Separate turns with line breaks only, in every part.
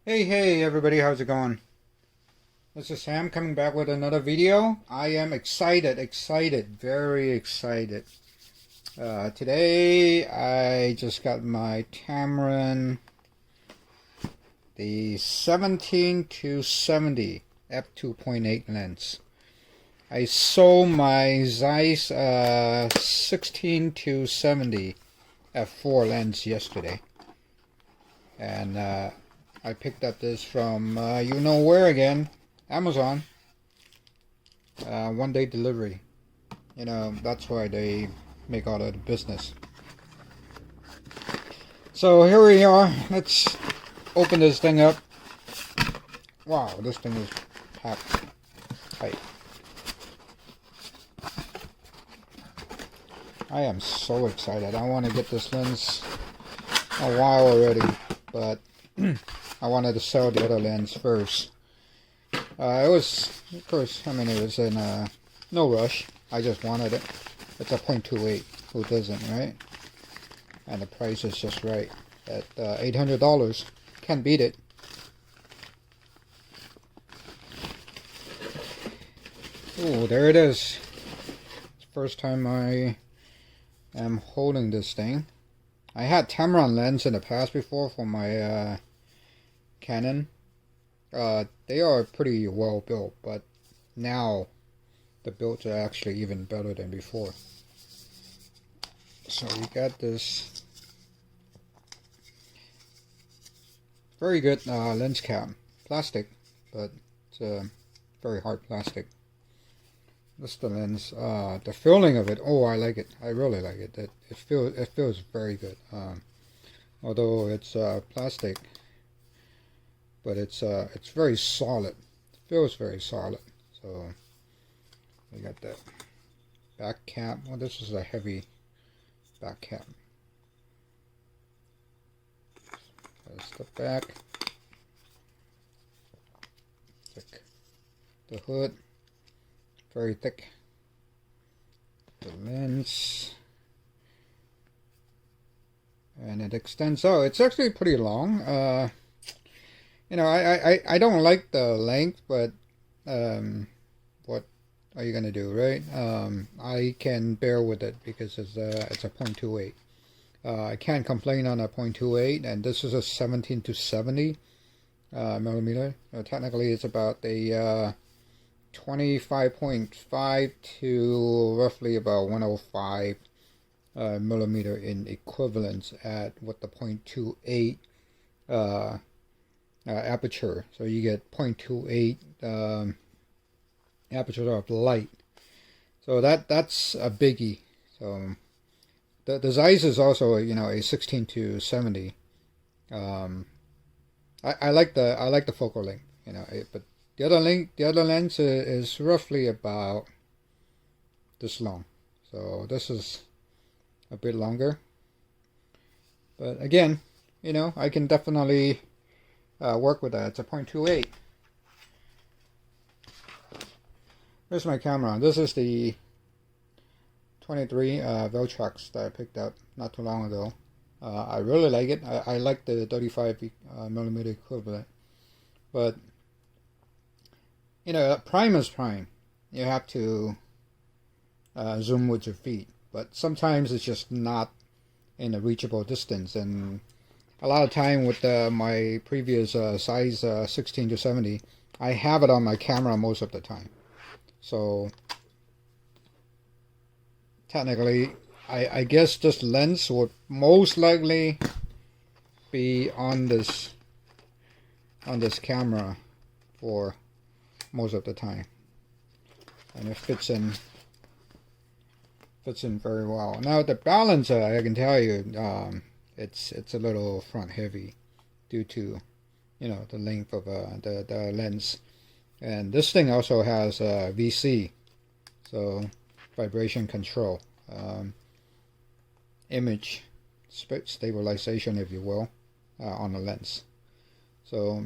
Hey everybody, how's it going? This is Sam coming back with another video. I am excited, very excited. Today I just got my Tamron, the 17 to 70 F2.8 lens. I sold my Zeiss 16 to 70 f4 lens yesterday. And I picked up this from, you know where again, Amazon. 1-day delivery. You know, that's why they make all of the business. So here we are. Let's open this thing up. Wow, this thing is packed tight. I am so excited. I want to get this lens a while already, but I wanted to sell the other lens first. It was, of course, I mean, it was in no rush. I just wanted it. It's a 0.28. Who doesn't, right? And the price is just right at $800. Can't beat it. Oh, there it is. It's the first time I am holding this thing. I had Tamron lens in the past before for my Canon. They are pretty well built, but now the builds are actually even better than before. So we got this very good lens cap, plastic, but it's a very hard plastic. This is the lens. The feeling of it, oh, I like it. I really like it. It feels very good. Although it's plastic, but it's very solid. It feels very solid. So we got that back cap. Well, this is a heavy back cap. That's the back. Thick. The hood. Very thick. The lens. And it extends out. It's actually pretty long. You know, I don't like the length, but what are you gonna do, right? I can bear with it because it's a 0.28. I can't complain on a 0.28, and this is a 17 to 70 millimeter. Technically, it's about a 25.5 to roughly about 105 millimeter in equivalence at what the 0.28 aperture. So you get 0.28 aperture of light. So that's a biggie. So the Zeiss is also, you know, a 16 to 70. I like the focal length, you know, but the other lens is roughly about this long. So this is a bit longer. But again, you know, I can definitely work with that. It's a 0.28. Here's my camera. This is the 23 Veltrax that I picked up not too long ago. I really like it. I like the 35 millimeter equivalent. But you know, prime is prime. You have to zoom with your feet, but sometimes it's just not in a reachable distance. And a lot of time with my previous size 16 to 70, I have it on my camera most of the time. So technically, I guess this lens would most likely be on this camera for most of the time, and it fits in very well. Now the balance, I can tell you, it's a little front heavy due to, you know, the length of the lens. And this thing also has VC, so vibration control, image stabilization, if you will, on the lens. So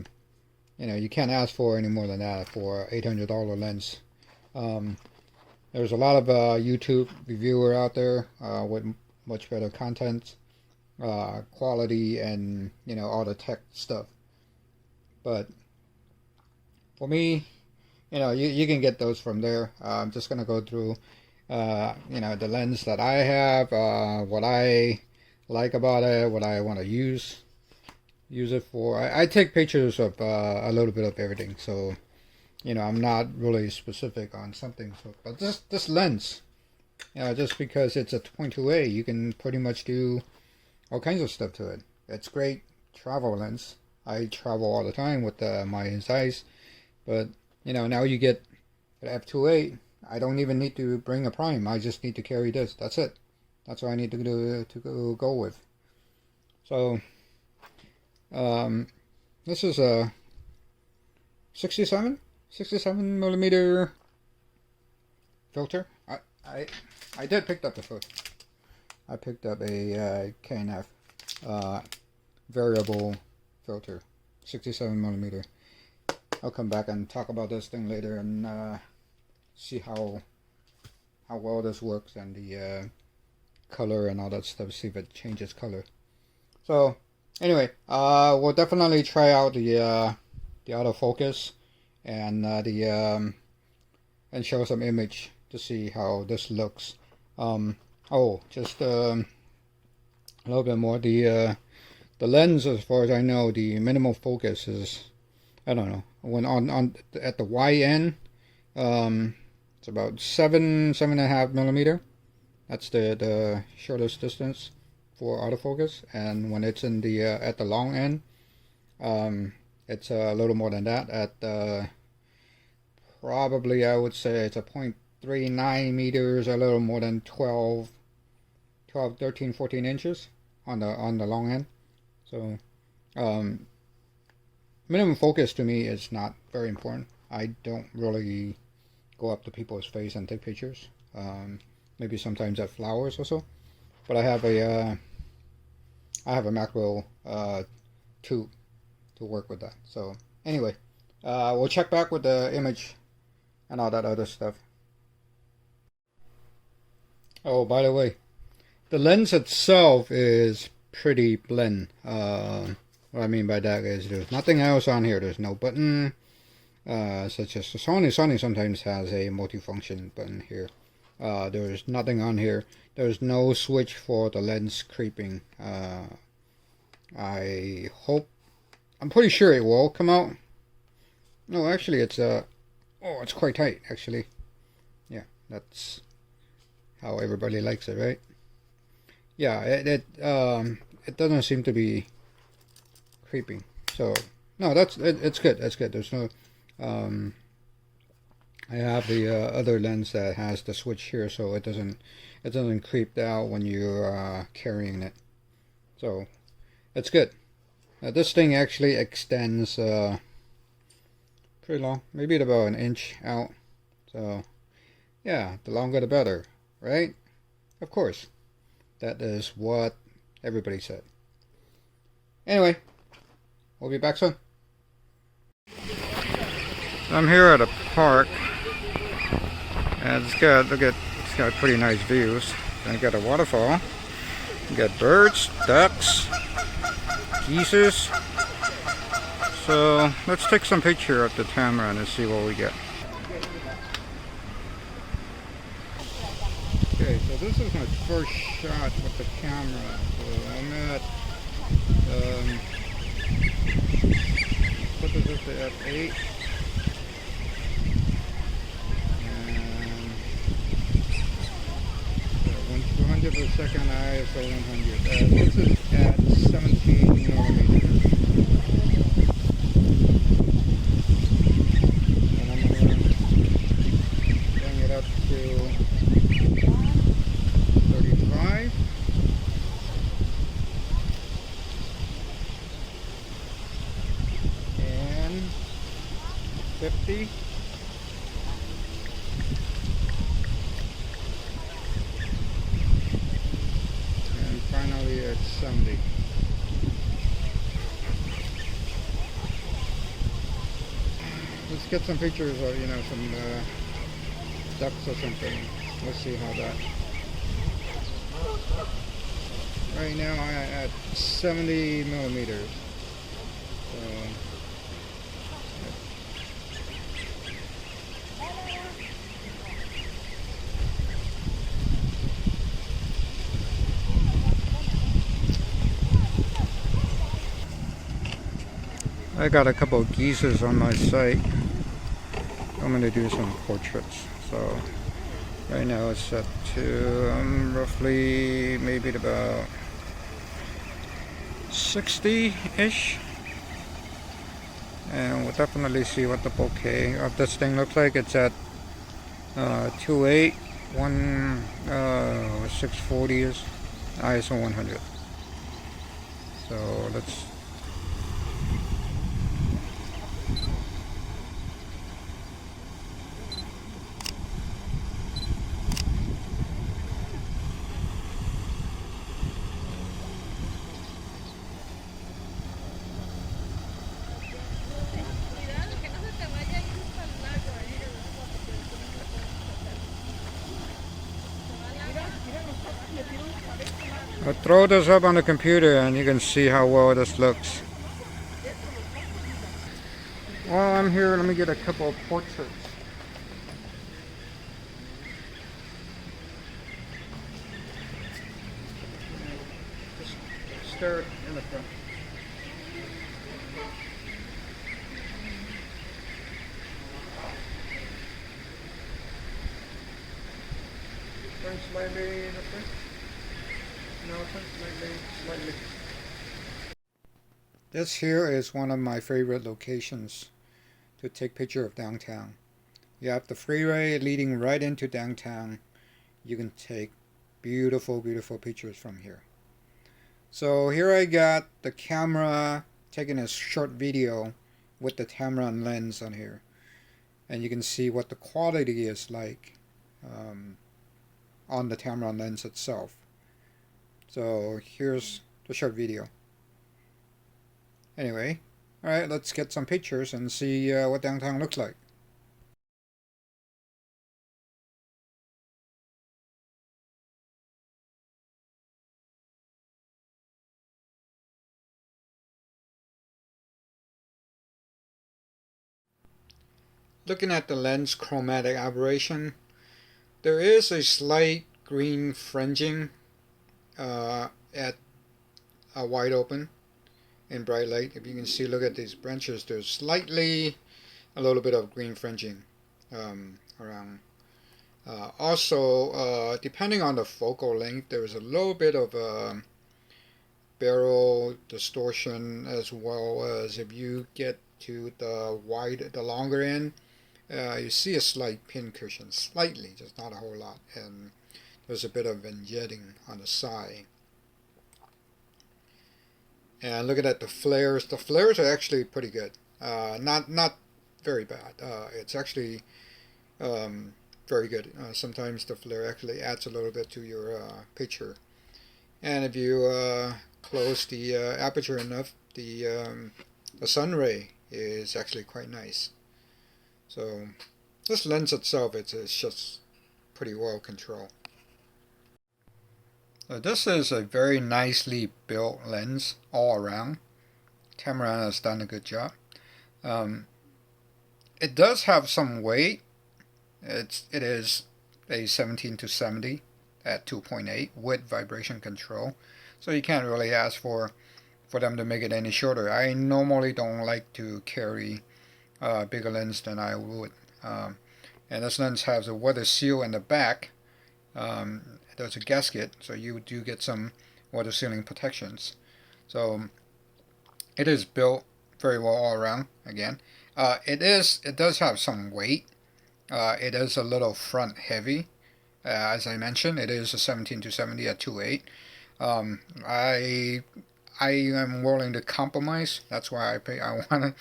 you know, you can't ask for any more than that for $800 lens. There's a lot of YouTube reviewer out there with much better content, quality, and, you know, all the tech stuff. But for me, you know, you can get those from there. I'm just gonna go through, you know, the lens that I have, what I like about it, what I want to use it for. I take pictures of a little bit of everything, so you know, I'm not really specific on something. So, but this lens, you know, just because it's a 2.8, you can pretty much do all kinds of stuff to it. It's great travel lens. I travel all the time with my Zeiss, but you know, now you get an F2.8. I don't even need to bring a prime. I just need to carry this. That's it. That's what I need to do to go with. So, this is a 67 millimeter filter. I did pick up the filter. I picked up a K&F variable filter, 67 millimeter. I'll come back and talk about this thing later and see how well this works and the color and all that stuff. See if it changes color. So anyway, we'll definitely try out the autofocus and and show some image to see how this looks. Oh, just a little bit more. The lens, as far as I know, the minimal focus is, I don't know, when on at the Y end, it's about 7.5 millimeter. That's the shortest distance for autofocus, and when it's in the at the long end, it's a little more than that. At probably, I would say it's a 0.39 meters, a little more than 12, 13, 14 inches on the long end. So minimum focus to me is not very important. I don't really go up to people's face and take pictures. Maybe sometimes at flowers or so. But I have a macro tube to work with that. So anyway, we'll check back with the image and all that other stuff. Oh, by the way, the lens itself is pretty blend. What I mean by that is there's nothing else on here. There's no button, such as the Sony. Sony sometimes has a multifunction button here. There's nothing on here. There's no switch for the lens creeping. I hope, I'm pretty sure it will come out. No, actually it's it's quite tight actually. Yeah, that's how everybody likes it, right? Yeah, it doesn't seem to be creeping. So no, it's good. That's good. There's no I have the other lens that has the switch here, so it doesn't creep out when you're carrying it. So it's good. This thing actually extends pretty long, maybe about an inch out. So yeah, the longer the better, right? Of course, that is what everybody said. Anyway, we'll be back soon. I'm here at a park, and it's got pretty nice views. And got a waterfall. You got birds, ducks, geese. So let's take some picture of the Tamron and see what we get. Okay, so this is my first shot with the camera. So I'm at what is this, the F8? And 200 per second ISO 100. This is at 17 millimeters. And I'm going to bring it up to 35. And 50. And finally at 70. Let's get some pictures of, you know, some ducks or something. Let's see how that. Right now I'm at 70 millimeters. So I got a couple of geezers on my site. I'm going to do some portraits. So right now it's set to roughly maybe about 60-ish. And we'll definitely see what the bokeh of this thing looks like. It's at 2.8, 640 is ISO 100. So let's I'll throw this up on the computer and you can see how well this looks. While I'm here, let me get a couple of portraits. Just stare it in the front. Turn slightly in the front. No, turn slightly. This here is one of my favorite locations to take picture of downtown. You have the freeway leading right into downtown. You can take beautiful, beautiful pictures from here. So here I got the camera taking a short video with the Tamron lens on here. And you can see what the quality is like on the Tamron lens itself. So here's the short video. Anyway, alright, let's get some pictures and see what downtown looks like. Looking at the lens chromatic aberration, there is a slight green fringing at a wide open in bright light. If you can see, look at these branches, there's slightly a little bit of green fringing around. Also, depending on the focal length, there's a little bit of barrel distortion, as well as if you get to the longer end, you see a slight pin cushion, slightly, just not a whole lot, and there's a bit of vignetting on the side. And looking at the flares are actually pretty good. Not very bad. It's actually very good. Sometimes the flare actually adds a little bit to your picture. And if you close the aperture enough, the sun ray is actually quite nice. So this lens itself, it's just pretty well controlled. So this is a very nicely built lens all around. Tamron has done a good job. It does have some weight. It is a 17-70 at 2.8 with vibration control. So you can't really ask for them to make it any shorter. I normally don't like to carry a bigger lens than I would. And this lens has a weather seal in the back. There's a gasket, so you do get some water sealing protections. So it is built very well all around. Again, it does have some weight. It is a little front heavy. As I mentioned, it is a 17-70 at 2.8. I am willing to compromise. That's why I wanted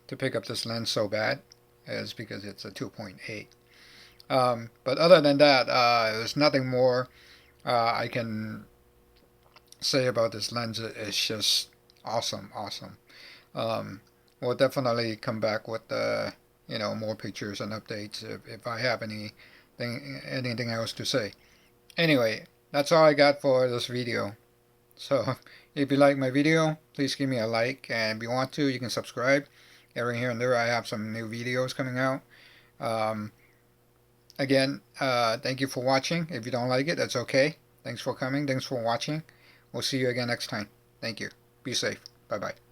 to pick up this lens so bad, is because it's a 2.8. But other than that, there's nothing more I can say about this lens. It's just awesome. We'll definitely come back with more pictures and updates if I have anything else to say. Anyway, that's all I got for this video. So if you like my video, please give me a like, and if you want to, you can subscribe. Every here and there I have some new videos coming out. Again, thank you for watching. If you don't like it, that's okay. Thanks for coming. Thanks for watching. We'll see you again next time. Thank you. Be safe. Bye-bye.